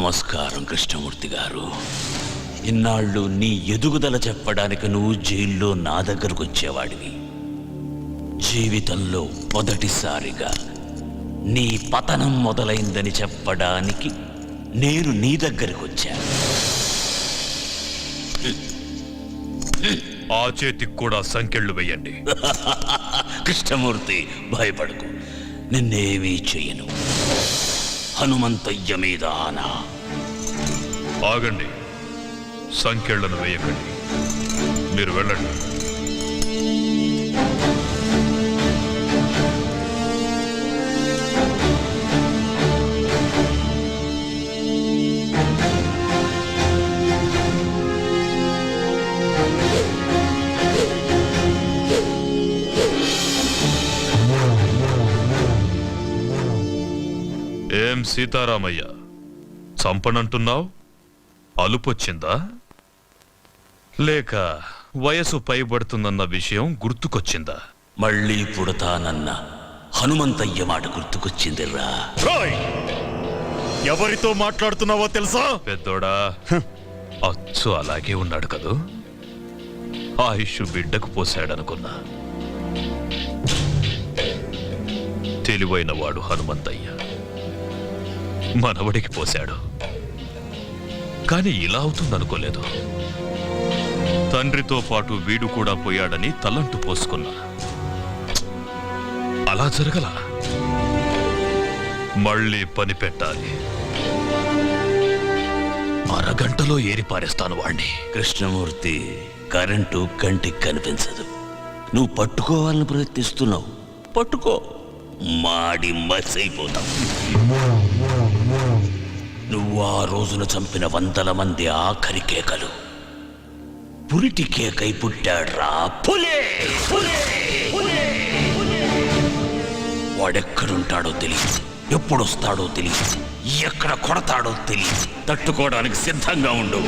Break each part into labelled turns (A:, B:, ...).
A: నమస్కారం కృష్ణమూర్తి గారు. ఇన్నాళ్ళు నీ ఎదుగుదల చెప్పడానికి నువ్వు జైల్లో నా దగ్గరకు వచ్చేవాడివి. జీవితంలో మొదటిసారిగా నీ పతనం మొదలైందని చెప్పడానికి నేను నీ దగ్గరకు వచ్చాను.
B: ఆ చేతికి కూడా సంకెళ్ళు వేయండి.
A: కృష్ణమూర్తి, భయపడకు, నిన్నేమీ చెయ్యను. హనుమంతయ్య మీద ఆనా.
B: ఆగండి, సంకెళ్లను వేయకండి, మీరు వెళ్ళండి. ఏం సీతారామయ్య, చంపనంటున్నావు? అలుపొచ్చిందా? లేక వయసు పైబడుతుందన్న విషయం గుర్తుకొచ్చిందా?
A: మళ్ళీ పుడతానన్న హనుమంతయ్య మాట గుర్తుకొచ్చిందిరా.
B: ఎవరితో మాట్లాడుతున్నావో తెలుసా? పెద్దోడా, అచ్చు అలాగే ఉన్నాడు కదూ. ఆయుష్ బిడ్డకు పోశాడనుకున్నా. తెలివైన వాడు హనుమంతయ్య మనవడికి పోశాడు. కాని ఇలా అవుతుందనుకోలేదు. తండ్రితో పాటు వీడు కూడా పోయాడని తలంటు పోసుకున్నా. అలా జరగలా. మళ్ళీ పని పెట్టాలి. అరగంటలో ఏరిపారేస్తాను వాణ్ణి.
A: కృష్ణమూర్తి, కరెంటు కంటికి కనిపించదు. నువ్వు పట్టుకోవాలని ప్రయత్నిస్తున్నావు. పట్టుకో, మాడి మసైపోతావు. నువ్వు ఆ రోజున చంపిన 100 మంది ఆఖరి కేకలు పురిటి కేకై పుట్టాడ్రా. పులే వాడెక్కడుంటాడో తెలియదు, ఎప్పుడొస్తాడో తెలియదు, ఎక్కడ కొడతాడో తెలియదు. తట్టుకోవడానికి సిద్ధంగా ఉండు.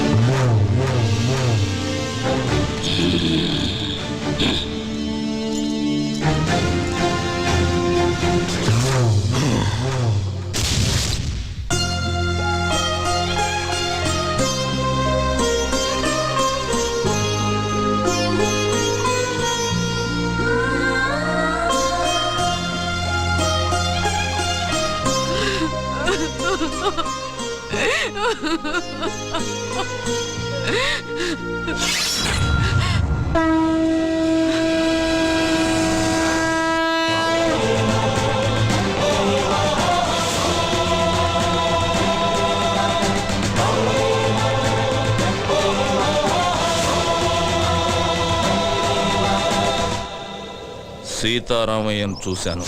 C: సీతారామయ్యను చూశాను.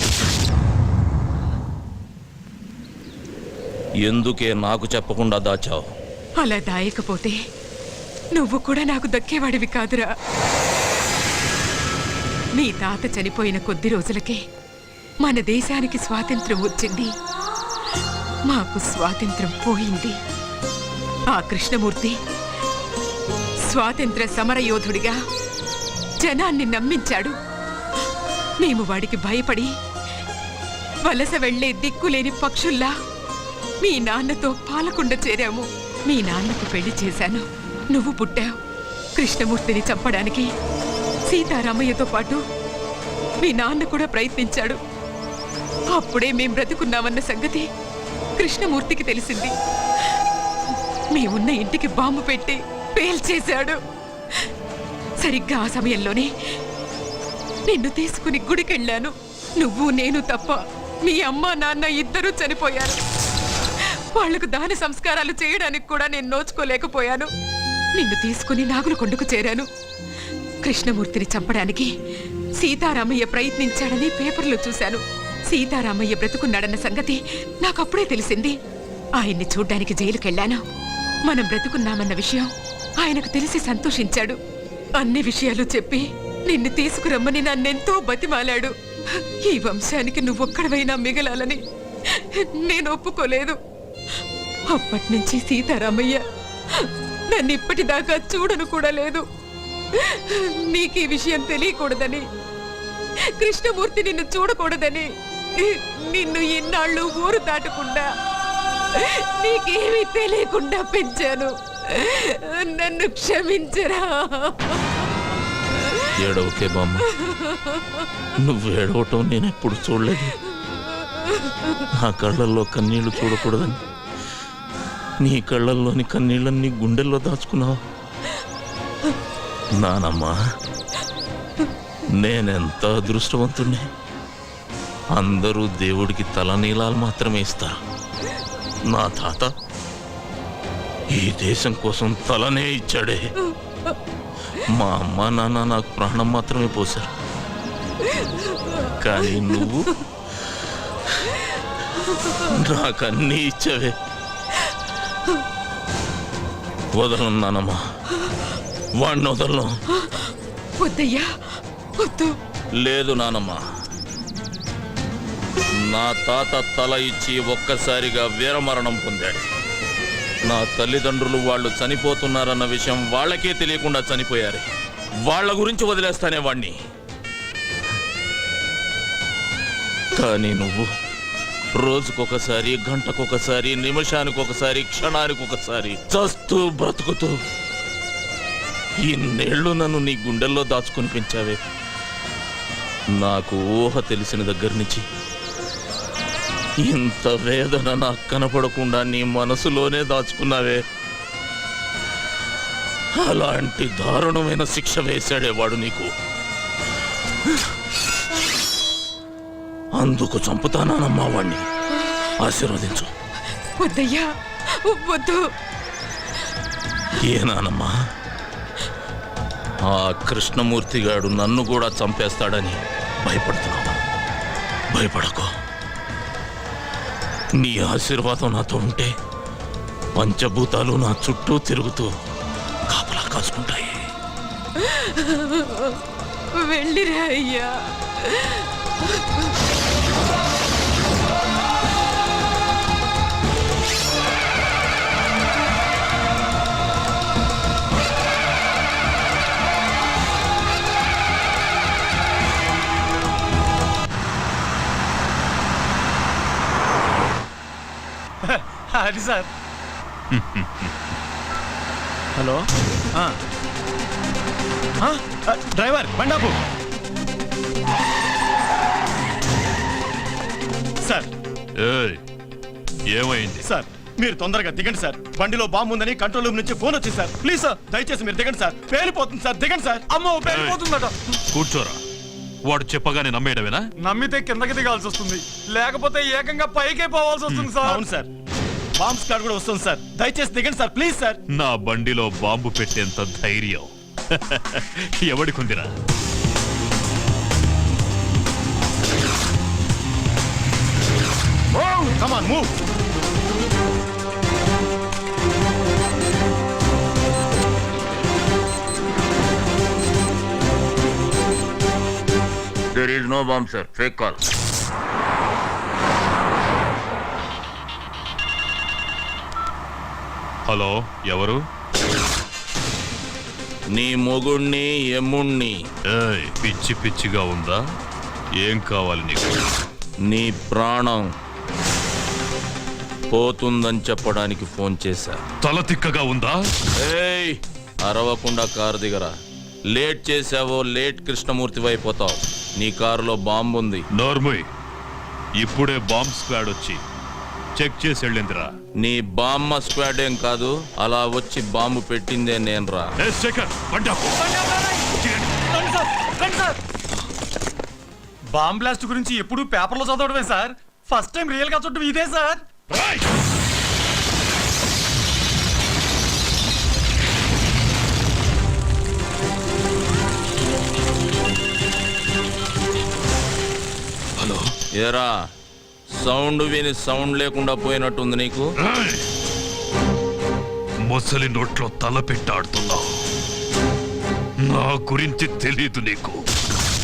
C: ఎందుకే నాకు చెప్పకుండా దాచావు?
D: అలా దాయకపోతే నువ్వు కూడా నాకు దక్కేవాడివి కాదురా. నీ తాత చనిపోయిన కొద్ది రోజులకే మన దేశానికి స్వాతంత్రం వచ్చింది. మాకు స్వాతంత్రం పోయింది. ఆ కృష్ణమూర్తి స్వాతంత్ర సమరయోధుడిగా జనాన్ని నమ్మించాడు. మేము వాడికి భయపడి వలస వెళ్లే దిక్కులేని పక్షుల్లా మీ నాన్నతో పాలకుండ చేరాము. మీ నాన్నకు పెళ్లి చేశాను. నువ్వు పుట్టావు. కృష్ణమూర్తిని చంపడానికి సీతారామయ్యతో పాటు మీ నాన్న కూడా ప్రయత్నించాడు. అప్పుడే మేం బ్రతుకున్నామన్న సంగతి కృష్ణమూర్తికి తెలిసింది. మేమున్న ఇంటికి బాంబు పెట్టి పేల్చేశాడు. సరిగ్గా ఆ సమయంలోనే నిన్ను తీసుకుని గుడికెళ్ళాను. నువ్వు నేను తప్ప మీ అమ్మ నాన్న ఇద్దరూ చనిపోయారు. వాళ్లకు దాన సంస్కారాలు చేయడానికి కూడా నేను నోచుకోలేకపోయాను. నిన్ను తీసుకుని నాగులకొండకు చేరాను. కృష్ణమూర్తిని చంపడానికి సీతారామయ్య ప్రయత్నించాడని పేపర్లో చూశాను. సీతారామయ్య బ్రతుకున్నాడన్న సంగతి నాకప్పుడే తెలిసింది. ఆయన్ని చూడ్డానికి జైలుకెళ్ళాను. మనం బ్రతుకున్నామన్న విషయం ఆయనకు తెలిసి సంతోషించాడు. అన్ని విషయాలు చెప్పి నిన్ను తీసుకురమ్మని నన్నెంతో బతిమాలాడు. ఈ వంశానికి నువ్వొక్కడవైనా మిగలాలని నేను ఒప్పుకోలేదు. అప్పటినుంచి సీతారామయ్య నన్ను ఇప్పటిదాకా చూడను కూడా లేదు. నీకు ఈ విషయం తెలియకూడదని, కృష్ణమూర్తి నిన్ను చూడకూడదని నిన్ను ఇన్నాళ్ళు ఊరు దాటకుండా నీకేమీ తెలియకుండా పెంచాను. నన్ను క్షమించరా.
C: ఏడవకే బామ్మ, నువ్వు ఏడవటం నేను ఎప్పుడు చూడలేదు. నా కళ్ళల్లో కన్నీళ్లు చూడకూడదని నీ కళ్ళల్లోని కన్నీళ్ళని గుండెల్లో దాచుకున్నావు. నానమ్మా, నేనెంత అదృష్టవంతుణ్ణి. అందరూ దేవుడికి తలనీలాలు మాత్రమే ఇస్తారు. నా తాత ఈ దేశం కోసం తలనే ఇచ్చాడే. మా అమ్మ నాన్న నాకు ప్రాణం మాత్రమే పోశారు. కానీ నువ్వు నాకన్నీ ఇచ్చావే. వదలను నానమ్మా, వాడిని వదలను.
D: వద్దయ్యా, వద్దు.
C: లేదు నానమ్మా, నా తాత తల ఇచ్చి ఒక్కసారిగా వీరమరణం పొందాడు. నా తల్లిదండ్రులు వాళ్ళు చనిపోతున్నారన్న విషయం వాళ్ళకే తెలియకుండా చనిపోయారు. వాళ్ళ గురించి వదిలేస్తానే వాణ్ణి. కానీ నువ్వు రోజుకొకసారి, గంటకొకసారి, నిమిషానికొకసారి, క్షణానికొకసారి చస్తూ బ్రతుకుతూ ఇన్నేళ్లు నన్ను నీ గుండెల్లో దాచుకొని పెంచావే. నాకు ఊహ తెలిసిన దగ్గర నుంచి ఇంత వేదన నాకు కనపడకుండా నీ మనసులోనే దాచుకున్నావే. అలాంటి దారుణమైన శిక్ష వేశాడేవాడు నీకు. అందుకు చంపుతానమ్మా వాణ్ణి. ఆశీర్వదించు.
D: వద్దయ్యా, వద్దు.
C: ఏనానమ్మా, ఆ కృష్ణమూర్తిగాడు నన్ను కూడా చంపేస్తాడని భయపడుతున్నావా? భయపడకు. నీ ఆశీర్వాదం నాతో ఉంటే పంచభూతాలు నా చుట్టూ తిరుగుతూ కాపలా కాసుకుంటాయి.
D: వెళ్ళిరా అయ్యా.
E: అది సార్. హలో, డ్రైవర్ బండాపు. సార్,
B: ఏమైంది?
E: సార్ మీరు తొందరగా దిగండి సార్. బండిలో బాంబు ఉందని కంట్రోల్ రూమ్ నుంచి ఫోన్ వచ్చింది సార్. ప్లీజ్ సార్, దయచేసి మీరు దిగండి సార్. పేలిపోతుంది సార్, దిగండి సార్. అమ్మో, పేలిపోతుందట.
B: కూర్చోరా. వాడు చెప్పగానే నమ్మేయడమేనా?
E: నమ్మితే కిందకి దిగాల్సి వస్తుంది, లేకపోతే ఏకంగా పైకే పోవాల్సి వస్తుంది సార్. అవును సార్, బాంబ్ స్క్వాడ్ కూడా వస్తుంది సార్. దయచేసి దిగండి సార్, ప్లీజ్ సార్.
B: నా బండిలో బాంబు పెట్టేంత ధైర్యం ఎవడికుందిరా?
E: Come on, move.
C: There is no bomb, sir. Fake call.
B: Hello, ఎవరు?
C: నీ మొగుణ్ణి, ఎమ్ముణ్ణి.
B: పిచ్చి పిచ్చిగా ఉందా? ఏం కావాలి నీకు?
C: నీ ప్రాణం పోతుందని చెప్పడానికి ఫోన్ చేశా.
B: తల తిక్కగా ఉందా?
C: ఏయ్, అరవకుండా కారు దిగరా. లేట్ చేసావో లేట్ కృష్ణమూర్తి అయిపోతావు. నీ కారులో బాంబు ఉంది.
B: నోర్ముయ్, ఇప్పుడే బాంబ్ స్క్వాడ్ వచ్చి చెక్ చేసి వెళ్ళిందిరా.
C: నీ బామ్మ స్క్వాడ్ ఏం కాదు, అలా వచ్చి బాంబు పెట్టిందే నేనురా.
E: బాంబ్ బ్లాస్ట్ గురించి ఎప్పుడు పేపర్లో చదవడమే సార్. ఫస్ట్ టైం రియల్ గా చూడటం ఇదే సార్.
B: హలో,
C: ఏరా, సౌండ్ విని సౌండ్ లేకుండా పోయినట్టుంది నీకు.
B: మొసలి నోట్లో తల పెట్టాడుతున్నావు. నా గురించి తెలీదు నీకు.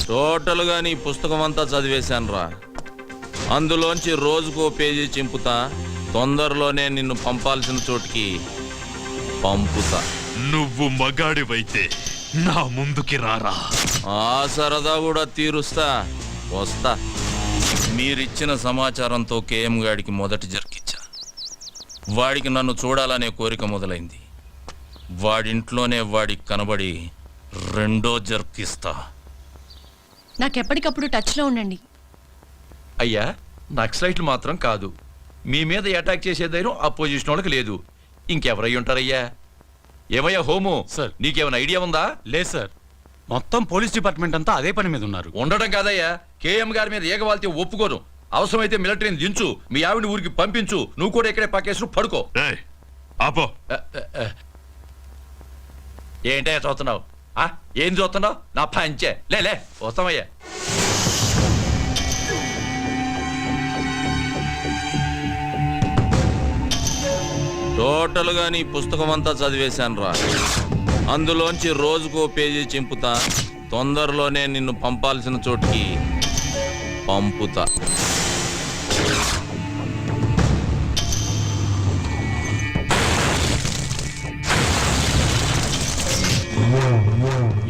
C: టోటల్ గా నీ పుస్తకం అంతా చదివేశానురా. అందులోంచి రోజుకో పేజీ చింపుతా. తొందరలోనే నిన్ను పంపాల్సిన చోటికి పంపుతా.
B: నువ్వు మగాడివైతే నా ముందుకి రారా.
C: ఆ సరదా కూడా తీరుస్తా. వస్తా. మీరిచ్చిన సమాచారంతో కేఎం గాడికి మొదటి జరికిచ్చా. వాడికి నన్ను చూడాలనే కోరిక మొదలైంది. వాడింట్లోనే వాడికి కనబడి రెండో జర్కిస్తా.
F: నాకెప్పటికప్పుడు టచ్లో ఉండండి.
G: అయ్యా నక్సలైట్లు మాత్రం కాదు, మీ మీద అటాక్ చేసే ధైర్యం అపోజిషన్ వాళ్ళకి లేదు. ఇంకెవరై ఉంటారయ్యా? ఏమయ్యా హోము,
E: సార్.
G: నీకేమైనా ఐడియా ఉందా?
E: లేదు సార్, మొత్తం పోలీస్ డిపార్ట్మెంట్ అంతా అదే పని మీద ఉన్నారు.
G: ఉండడం కాదయ్యా, కేఎం గారి మీద ఏగవాల్తే ఒప్పుకోను. అవసరమైతే మిలిటరీని దించు, మీ ఆవిడ ఊరికి పంపించు, నువ్వు కూడా ఇక్కడే పక్కేసు పడుకో.
B: ఏయ్, ఆపో.
G: ఏంటయ్యా చూస్తున్నావు? ఏం చూస్తున్నావు? నా పంచే లే వస్తామయ్యా.
C: టోటల్గా నీ పుస్తకం అంతా చదివేశాను రా. అందులోంచి రోజుకో పేజీ చింపుతా. తొందరలోనే నిన్ను పంపాల్సిన చోటికి పంపుతా.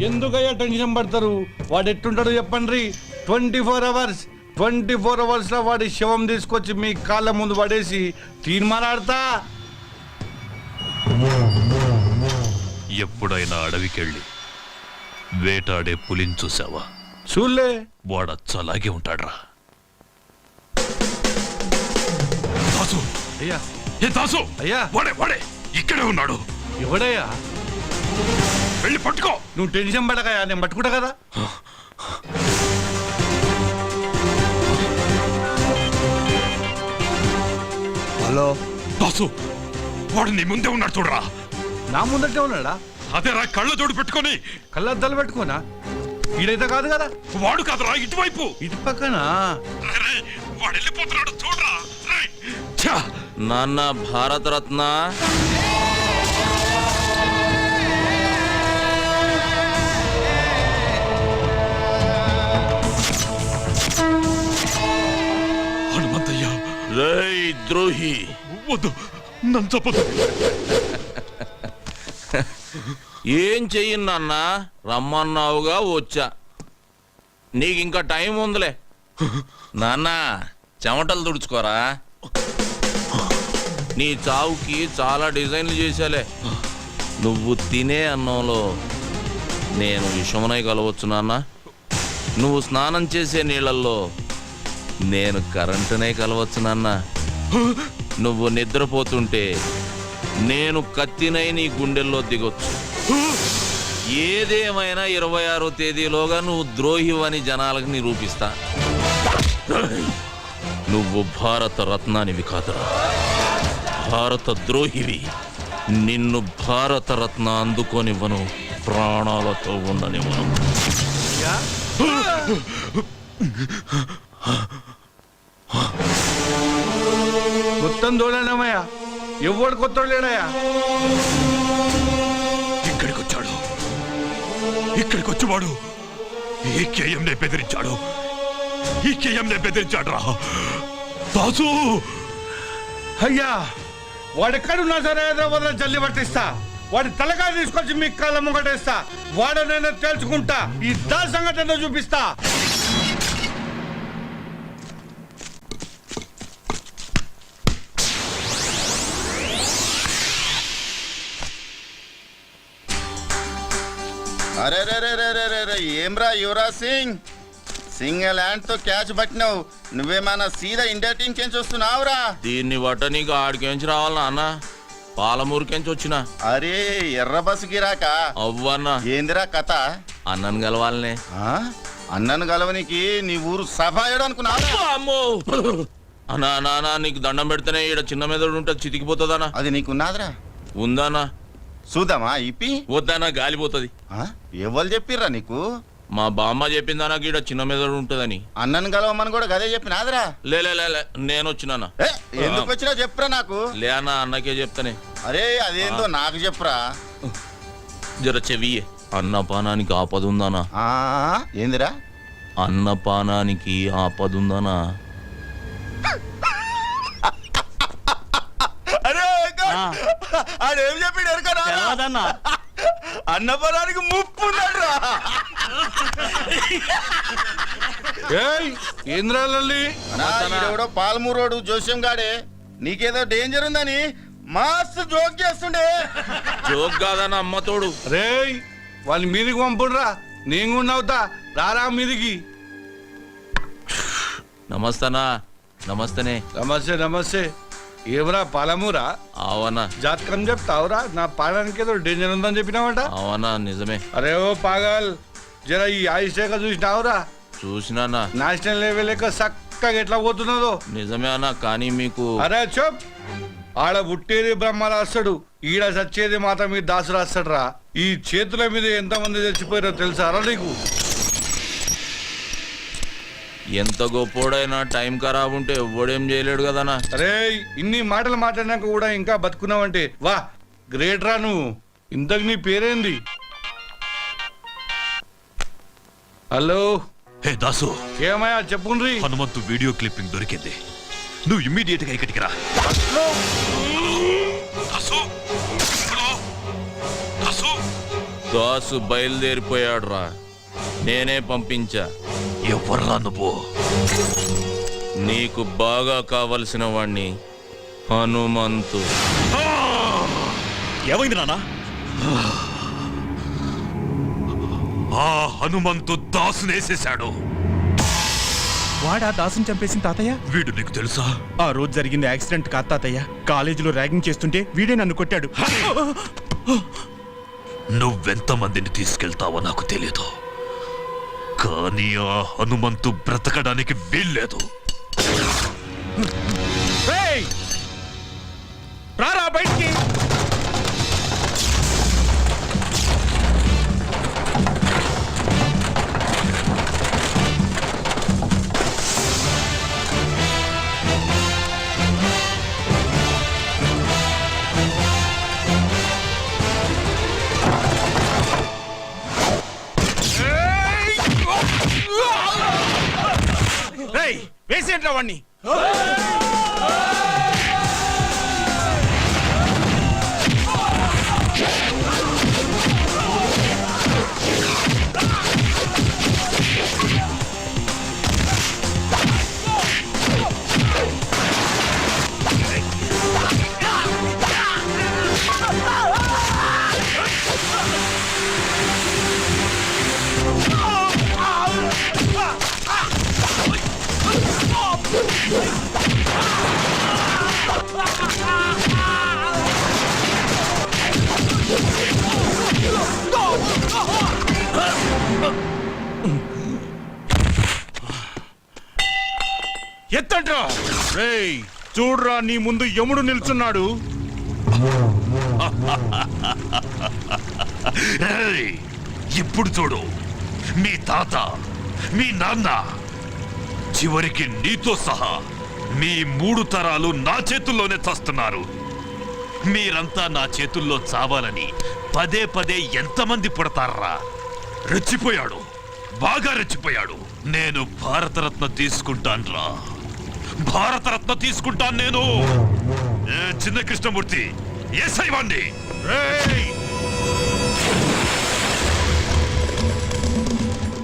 H: ఎందుకయ్యా టెన్షన్ పడతారు? వాడు ఎట్టుంటాడు చెప్పండి. 24 అవర్స్ లో వాడి శవం తీసుకొచ్చి మీ కాళ్ళ ముందు పడేసి తీర్మానాడతా.
B: ఎప్పుడైనా అడవికెళ్ళి వేటాడే పులిని చూసావా?
H: చూలే.
B: వాడచ్చలాగే ఉంటాడ్రా. దాసు,
H: అయ్యా
B: ఏ దాసు,
H: అయ్యా.
B: వాడే ఇక్కడే ఉన్నాడు.
H: ఎవడయ్యా?
B: వెళ్ళి పట్టుకో.
H: నువ్వు టెన్షన్ పడకయ్యా, నేను పట్టుకుంటా కదా. హలో
B: దాసు, వాడు నీ ముందే ఉన్నాడు చూడరా.
H: నా ముందటే ఉన్నాడా?
B: అదేరా, కళ్ళ జోడు పెట్టుకొని.
H: కళ్ళద్దాలు పెట్టుకోనా? ఈడైతే కాదు కదా.
B: వాడు కాదురా, ఇటువైపు.
H: ఇటు పక్కన.
B: రేయ్, వాడు వెళ్ళిపోతున్నాడు చూడరా. రేయ్, ఛా!
C: నాన్న భారతరత్న,
B: హనుమంతయ్య,
C: రేయ్ ద్రోహి,
B: వద్దు, నన్ను చెప్పదు.
C: ఏం చెయ్యి నాన్న? రమ్మన్నావుగా వచ్చా. నీకు ఇంకా టైం ఉందిలే. నాన్న చెమటలు తుడుచుకోరా. నీ చావుకి చాలా డిజైన్లు చేశాలే. నువ్వు తినే అన్నంలో నేను విషమునై కలవచ్చు నాన్న. నువ్వు స్నానం చేసే నీళ్ళల్లో నేను కరెంటునే కలవచ్చు నాన్న. నువ్వు నిద్రపోతుంటే నేను కత్తినై నీ గుండెల్లో దిగొచ్చు. ఏదేమైనా 26వ తేదీలోగా నువ్వు ద్రోహివని జనాలకు నిరూపిస్తా. నువ్వు భారత రత్నానివి కాదురా, భారత ద్రోహివి. నిన్ను భారత రత్న అందుకోనివ్వను, ప్రాణాలతో ఉండనివ్వను.
H: మొత్తం దోళనమయ్యా, ఎవడు కొత్త లేడయ్యా.
B: ఇక్కడికి వచ్చేవాడు ఈ కేఎంనే బెదిరించాడు రా. దాసు,
H: అయ్యా వాడెక్కడున్నా సరే హైదరాబాద్ లో జల్లి పట్టిస్తా. వాడి తలకాయ తీసుకొచ్చి మీ కాళ్ళ ముంగటేస్తా. వాడు నేను తేల్చుకుంటా. ఈ దా సంగతి ఏందో చూపిస్తా.
I: అరే రే రే రే రే రే రే ఏమ్రా యువరాజ్ సింగ్, సింగిల్ హ్యాండ్ తో క్యాచ్ పట్టినావు. నువ్వేమన్నా సీదా ఇండియా టీం కెంచి వస్తున్నావురా?
C: దీన్ని బట్ట నీకు ఆడికెంచి రావాలన్నా అన్న? పాలమూరుకెంచి వచ్చిన.
I: అరే ఎర్ర బస్సుకి రాక
C: అవ్వన్నా,
I: ఏందిరా కథ?
C: అన్నను కలవాలనే.
I: అన్నను గలవనికి నీ ఊరు సభ అనుకున్నావా?
C: అమ్మో అన్నా, నానా నీకు దండం పెడితేనే ఈడ చిన్న మెదడు ఉంటే చితికిపోతుందనా?
I: అది నీకున్నాదిరా.
C: ఉందానా?
I: చూద్దామా ఇప్పి?
C: వద్దానా, గాలిపోతుంది.
I: ఎవరు చెప్పిర్రా నీకు?
C: మా బామ్మ చెప్పిందానా ఈడ చిన్న మెదడు ఉంటుందని.
I: అన్నను గలవమని కూడా గదే చెప్పినాదిరా.
C: లే నేను వచ్చినానా.
I: ఎందుకు వచ్చినా చెప్పురా నాకు.
C: లే అన్న, అన్నకే చెప్తానే.
I: అరే అదేందో నాకు చెప్పురా.
C: జర చెవియే. అన్నపానానికి ఆపదుందానా?
I: ఏందిరా?
C: అన్నపానానికి ఆపదుందానా?
I: ఆడేం చెప్పాడు ఎరకనా? అన్నపరానికి ముప్పు ఉన్నాడురా.
H: ఏంద్రాలల్లి
I: ఎవడో పాలమూరోడు జోస్యం గాడే నీకేదో డేంజర్ ఉందని మస్తు జోక్ చేస్తుండే.
C: జోక్ కాదన్న అమ్మతోడు.
H: రేయ్ వాళ్ళ మీదికి పంపుడురా, నేను కూడా అవుతా, రారా మీదికి.
C: నమస్తనా. నమస్తనే.
H: నమస్తే నమస్తే. ఏమరా పాలమూరా?
C: అవనా
H: జాతకం చెప్తావురా? నా పాలనకి ఏదో డేంజర్ ఉందని చెప్పినావంట.
C: అవనా నిజమే.
H: అరే ఓ పాగల్, జర ఈ ఆయుష్ రేఖ చూసినావురా?
C: చూసినానా.
H: నేషనల్ లెవెల్ లెక్క చక్కగా ఎట్లా పోతున్నదో.
C: నిజమే అన్న, కానీ మీకు
H: అరే చూప్, ఆడ పుట్టేది బ్రహ్మ రాస్తాడు, ఈడ చచ్చేది మాత్రం మీ దాసు రాస్తాడు రా. ఈ చేతుల మీద ఎంతమంది చచ్చిపోయారో తెలుసారా నీకు?
C: ఎంత గొప్పోడైనా టైం ఖరాబ్ ఉంటే ఎవ్వడేం చేయలేడు కదనా.
H: అరే ఇన్ని మాటలు మాట్లాడినాక కూడా ఇంకా బతుకున్నావంటే వా, గ్రేట్ రా నువ్వు. ఇంతకు నీ పేరేంది? హలో.
B: హే దాసు,
H: ఏమయ్యా చెప్పుండ్రి.
B: హనుమంతు వీడియో క్లిప్పింగ్ దొరికింది. నువ్వు ఇమ్మీడియట్ గా ఇక్కడికి రా. దాసు, హలో, దాసు.
C: దాసు బయలుదేరిపోయాడు రా, నేనే పంపించా.
B: ఎవర్రా నువ్వు?
C: నీకు బాగా కావలసిన వాణ్ణి, హనుమంతు.
B: ఏమైంది నాన్న? ఆ హనుమంతు దాసునేసేశాడు.
E: వాడా దాసుని చంపేసిన తాతయ్య?
B: వీడు నీకు తెలుసా?
E: ఆ రోజు జరిగింది యాక్సిడెంట్ కాదు తాతయ్య. కాలేజీలో ర్యాగింగ్ చేస్తుంటే వీడే నన్ను కొట్టాడు.
B: నువ్వెంతమందిని తీసుకెళ్తావో నాకు తెలీదు, కానీ ఆ హనుమంతు బ్రతకడానికి వీల్లేదు.
E: రేయ్! రారా బయటికి. వేసేంట్రా వాణ్ణి. ఎత్తంట్రా. రేయ్ చూడ్రా, నీ ముందు యముడు నిల్చున్నాడు.
B: ఏయ్, ఇప్పుడు చూడు, మీ తాత, మీ నాన్న, చివరికి నీతో సహా మీ 3 తరాలు నా చేతుల్లోనే చస్తున్నారు. మీరంతా నా చేతుల్లో చావాలని పదే పదే ఎంతమంది పుడతారా? రెచ్చిపోయాడు, బాగా రెచ్చిపోయాడు. నేను భారతరత్న తీసుకుంటాన్రా, భారతరత్న తీసుకుంటాను నేను. చిన్న కృష్ణమూర్తి ఎస్ఐ వాణ్ణి.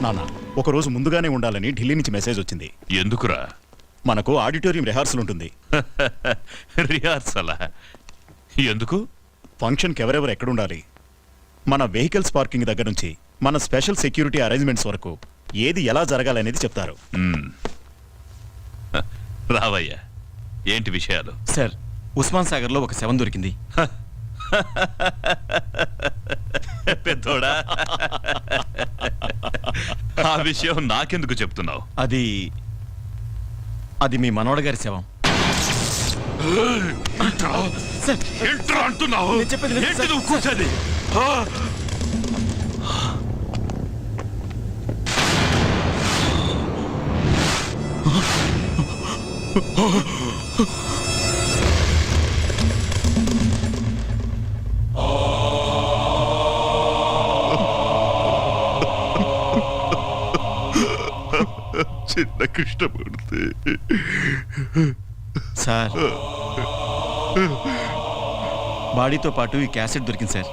F: నాన్న, ఒకరోజు ముందుగానే ఉండాలని ఢిల్లీ నుంచి మెసేజ్ వచ్చింది.
B: ఎందుకురా?
F: మనకు ఆడిటోరియం రిహార్సల్ ఉంటుంది.
B: రిహార్సలా? ఎందుకు?
F: ఫంక్షన్కి ఎవరెవరు ఎక్కడుండాలి, మన వెహికల్స్ పార్కింగ్ దగ్గర నుంచి మన స్పెషల్ సెక్యూరిటీ అరేంజ్మెంట్స్ వరకు ఏది ఎలా జరగాలనేది చెప్తారు.
B: రావయ్యా, ఏంటి విషయాలు?
E: సార్, ఉస్మాన్ సాగర్ లో ఒక శవం దొరికింది.
B: పెద్దోడా, ఆ విషయం నాకెందుకు చెప్తున్నావు?
E: అది మీ మనోడ గారి శవం.
B: ఏంట్రా అంటున్నావు? ఏంటి నువ్వు కూర్చోది? చిన్న కృష్ణమూర్తి
E: సార్, బాడీతో పాటు ఈ క్యాసెట్ దొరికింది సార్.